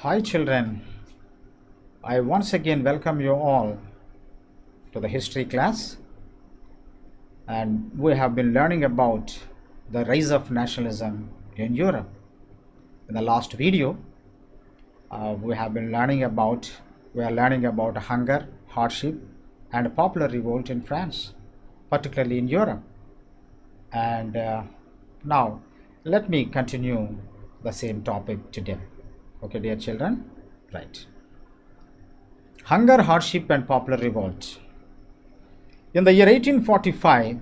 Hi children, I once again welcome you all to the history class, and we have been learning about the rise of nationalism in Europe. In the last video, we are learning about hunger, hardship and popular revolt in France, particularly in Europe. And now let me continue the same topic today. Okay, dear children? Right. Hunger, hardship, and popular revolt. In the year 1845,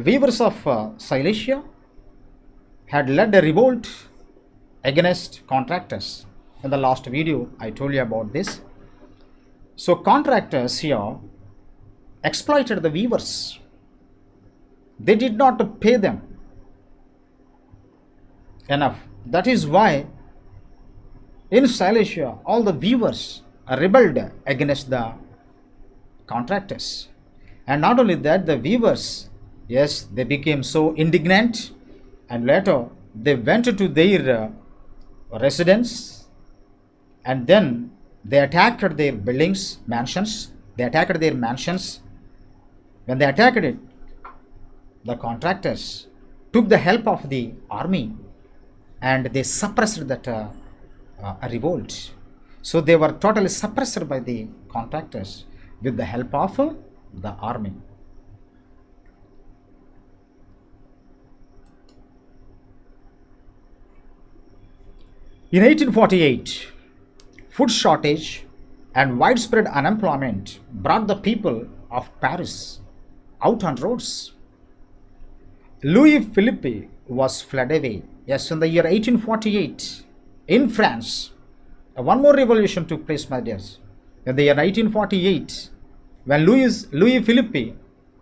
weavers of Silesia had led a revolt against contractors. In the last video, I told you about this. So, contractors here exploited the weavers. They did not pay them enough. That is why in Silesia, all the weavers rebelled against the contractors. And not only that, the weavers, yes, they became so indignant, and later they went to their residence, and then they attacked their buildings, mansions. They attacked their mansions. When they attacked it, the contractors took the help of the army and they suppressed that revolt. So they were totally suppressed by the contractors with the help of the army. In 1848, food shortage and widespread unemployment brought the people of Paris out on roads. Louis Philippe was fled away. Yes, in the year 1848, in France, one more revolution took place, my dears. In the year 1848, when Louis Philippe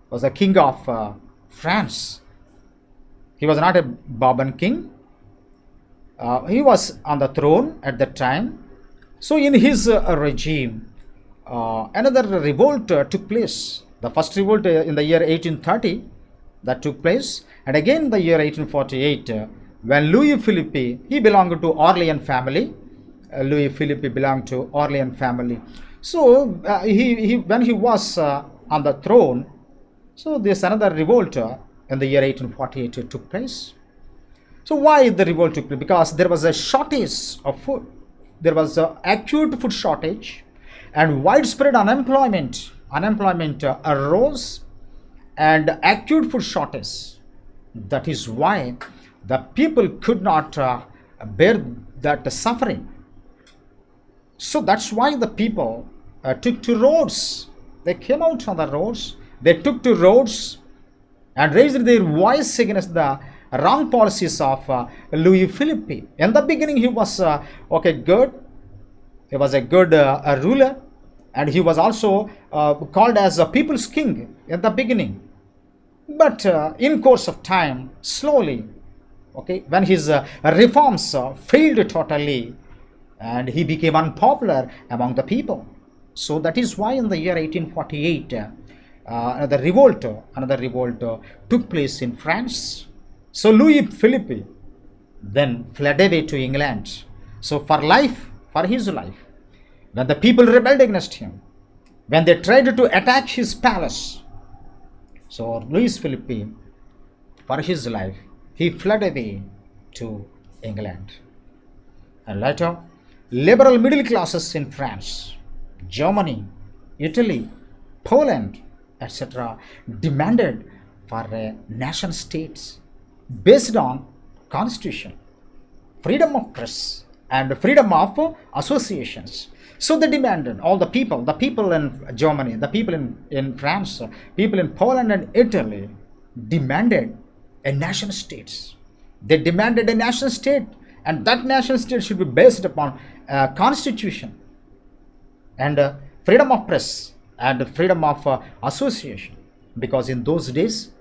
was the king of France, he was not a Bourbon king. He was on the throne at that time. So in his regime, another revolt took place. The first revolt in the year 1830 that took place, and again the year 1848 when Louis Philippe, he belonged to Orleans family. Louis Philippe belonged to Orleans family. So he when he was on the throne, so this another revolt in the year 1848 took place. So why the revolt took place? Because there was a shortage of food. There was an acute food shortage and widespread unemployment. Unemployment arose and acute food shortage. That is why the people could not bear that suffering. So that's why the people took to roads. They came out on the roads. They took to roads and raised their voice against the wrong policies of Louis Philippe. In the beginning, he was good. He was a good ruler, and he was also called as a people's king in the beginning. But in course of time, slowly, when his reforms failed totally, and he became unpopular among the people. So that is why in the year 1848, another revolt took place in France. So Louis Philippe then fled away to England. So for his life, when the people rebelled against him, when they tried to attack his palace, so Louis Philippe, for his life, he fled away to England. And later, liberal middle classes in France, Germany, Italy, Poland, etc. demanded for a nation states based on constitution, freedom of press and freedom of associations. So they demanded, all the people in Germany, the people in France, people in Poland and Italy demanded a nation states. They demanded a nation state, and that nation state should be based upon constitution and freedom of press and freedom of association. Because in those days,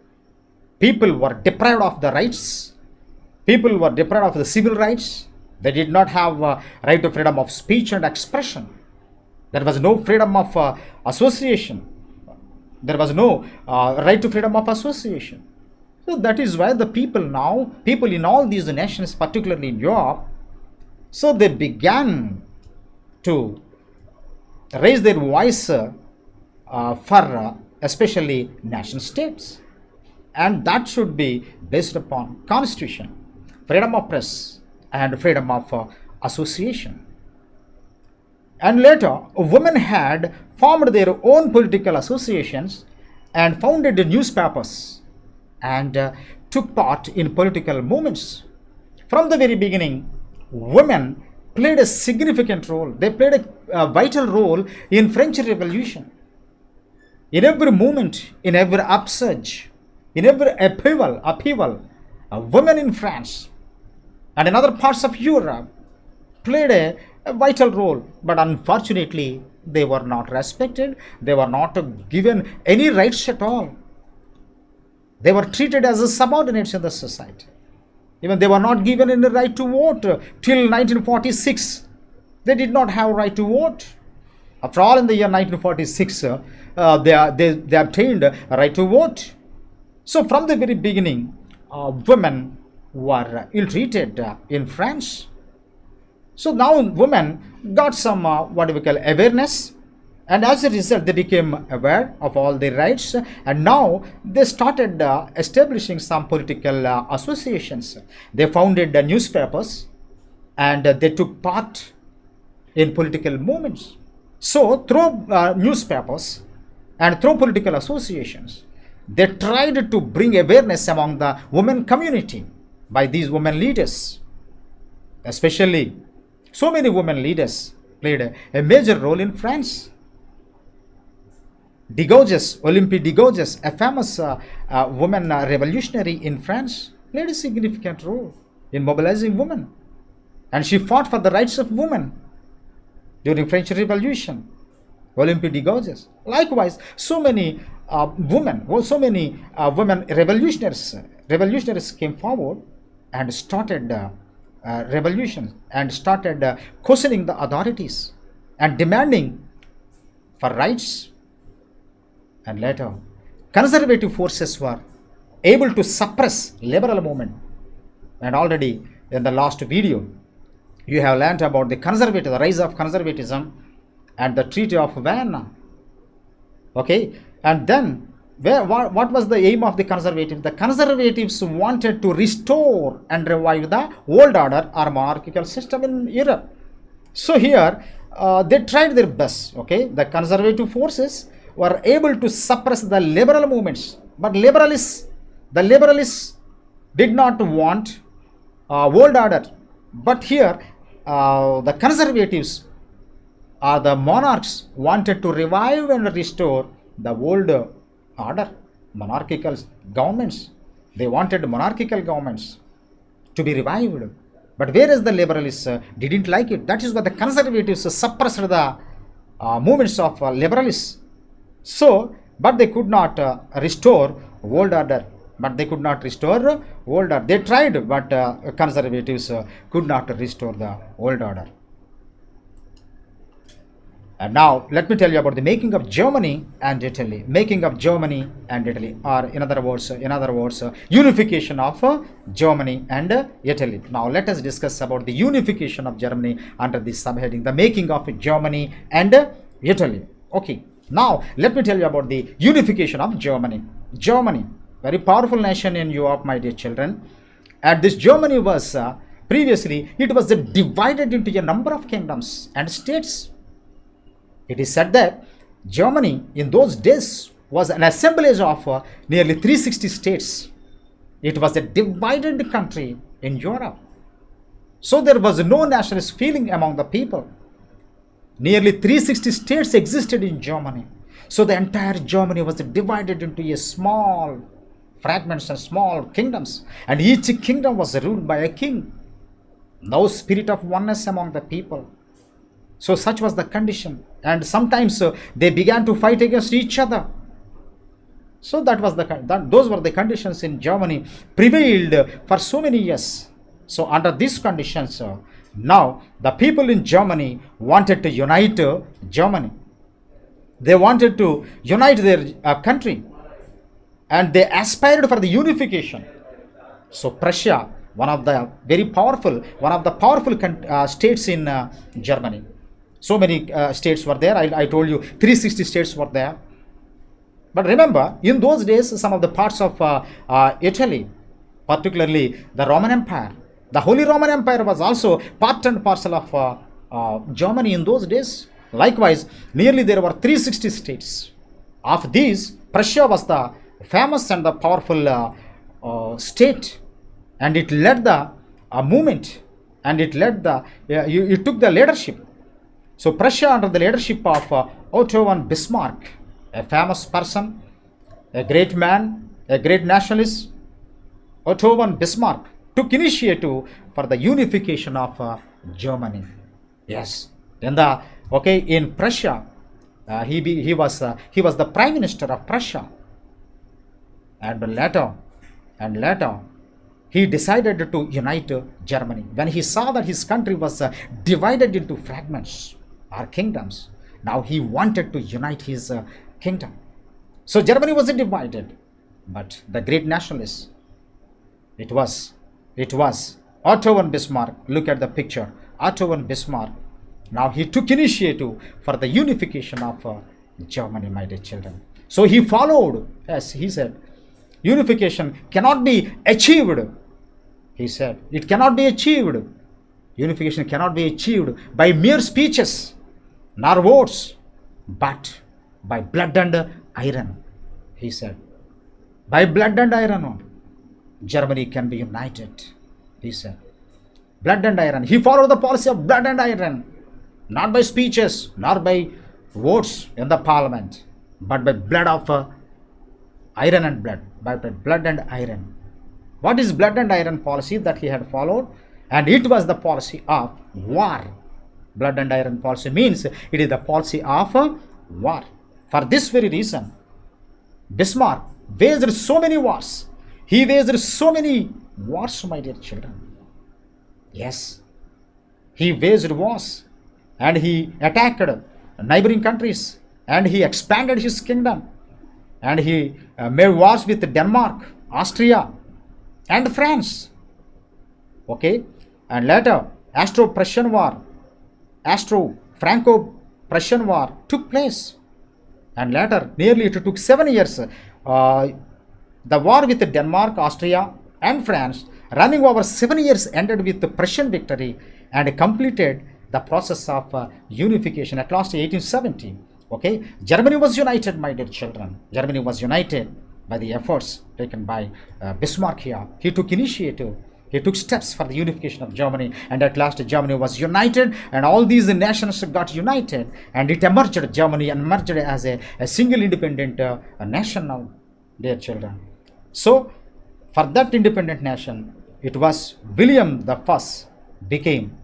people were deprived of the rights. People were deprived of the civil rights. They did not have right to freedom of speech and expression. There was no freedom of association. There was no right to freedom of association. So that is why the people in all these nations, particularly in Europe, So they began to raise their voice for especially nation states, and that should be based upon constitution, freedom of press, and freedom of association. And later, women had formed their own political associations and founded newspapers and took part in political movements. From the very beginning, women played a significant role. They played a vital role in French Revolution. In every movement, in every upsurge, in every upheaval, women in France and in other parts of Europe played a vital role, but unfortunately, they were not respected. They were not given any rights at all. They were treated as subordinates in the society. Even they were not given any right to vote till 1946. They did not have right to vote. After all, in the year 1946, they obtained a right to vote. So from the very beginning, women were ill-treated in France. So now women got some what we call awareness, and as a result they became aware of all their rights, and now they started establishing some political associations. They founded newspapers, and they took part in political movements. So through newspapers and through political associations, they tried to bring awareness among the women community by these women leaders. Especially, so many women leaders played a major role in France. Degoges, Olympe Degoges, a famous woman revolutionary in France, played a significant role in mobilizing women. And she fought for the rights of women during French Revolution. Olympe Degoges. Likewise, so many women revolutionaries came forward and started revolution and started questioning the authorities and demanding for rights. And later, conservative forces were able to suppress liberal movement. And already in the last video, you have learnt about the rise of conservatism and the Treaty of Vienna. Okay, and then what was the aim of the conservatives? The conservatives wanted to restore and revive the old order or monarchical system in Europe. So here they tried their best. Okay, the conservative forces were able to suppress the liberal movements, but the liberalists did not want old order. But here the conservatives or the monarchs wanted to revive and restore the old order, monarchical governments. They wanted monarchical governments to be revived. But whereas the liberalists didn't like it, that is why the conservatives suppressed the movements of liberalists. So, but they could not restore old order. They tried, but conservatives could not restore the old order. And now let me tell you about the making of Germany and Italy. Making of Germany and Italy, or in other words, unification of Germany and Italy. Now let us discuss about the unification of Germany under this subheading, the making of Germany and Italy. Okay. Now let me tell you about the unification of Germany. Germany, very powerful nation in Europe, my dear children. And this Germany was previously, it was divided into a number of kingdoms and states. It is said that Germany in those days was an assemblage of nearly 360 states. It was a divided country in Europe. So there was no nationalist feeling among the people. Nearly 360 states existed in Germany. So the entire Germany was divided into a small fragments and small kingdoms. And each kingdom was ruled by a king. No spirit of oneness among the people. So such was the condition. And sometimes they began to fight against each other. So those were the conditions in Germany, prevailed for so many years. So under these conditions, now the people in Germany wanted to unite Germany. They wanted to unite their country, and they aspired for the unification. So Prussia one of the powerful states in Germany. So many states were there. I told you 360 states were there. But remember, in those days, some of the parts of Italy, particularly the Roman Empire, the Holy Roman Empire was also part and parcel of Germany in those days. Likewise, nearly there were 360 states. Of these, Prussia was the famous and the powerful state, and it led the movement, and it took the leadership. So Prussia, under the leadership of Otto von Bismarck, a famous person, a great man, a great nationalist, Otto von Bismarck took initiative for the unification of Germany. Yes, in Prussia, he was the prime minister of Prussia, and later he decided to unite Germany when he saw that his country was divided into fragments or kingdoms. Now he wanted to unite his kingdom. So Germany wasn't divided, but the great nationalists, it was Otto von Bismarck. Look at the picture. Otto von Bismarck. Now he took initiative for the unification of Germany, my dear children. So he followed, as he said, unification cannot be achieved. He said, it cannot be achieved. Unification cannot be achieved by mere speeches, nor votes, but by blood and iron. He said, by blood and iron, Germany can be united. He said, blood and iron. He followed the policy of blood and iron, not by speeches, nor by votes in the parliament, but by blood of iron and blood, by blood and iron. What is blood and iron policy that he had followed? And it was the policy of war. Blood and iron policy means it is the policy of war. For this very reason, Bismarck waged so many wars. He waged so many wars, my dear children. Yes, he waged wars, and he attacked neighboring countries, and he expanded his kingdom, and he made wars with Denmark, Austria, and France. Okay, and later Austro-Franco-Prussian War took place, and later nearly it took 7 years. The war with Denmark, Austria, and France, running over 7 years, ended with the Prussian victory and completed the process of unification at last 1870. Okay, Germany was united, my dear children. Germany was united by the efforts taken by Bismarck here. He took initiative. He took steps for the unification of Germany, and at last Germany was united, and all these nations got united, and it emerged. Germany emerged as a single independent nation now, dear children. So, for that independent nation, it was William the First became.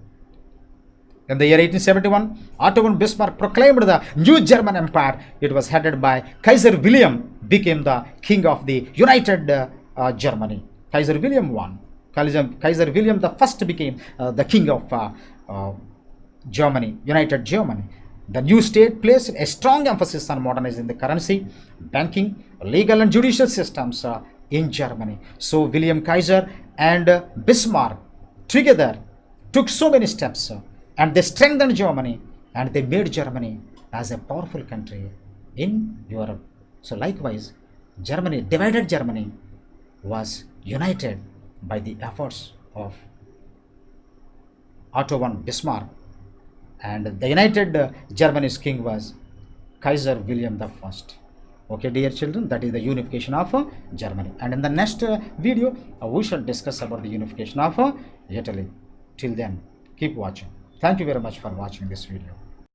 In the year 1871, Otto von Bismarck proclaimed the new German Empire. It was headed by Kaiser William, became the king of the united Germany. Kaiser William I. Kaiser William the First became the king of Germany, united Germany. The new state placed a strong emphasis on modernizing the currency, banking, legal and judicial systems in Germany. So William Kaiser and Bismarck together took so many steps, and they strengthened Germany, and they made Germany as a powerful country in Europe. So likewise, Germany, divided Germany, was united by the efforts of Otto von Bismarck, and the united Germany's king was Kaiser William the First. Okay, dear children, that is the unification of Germany. And in the next video, we shall discuss about the unification of Italy. Till then, keep watching. Thank you very much for watching this video.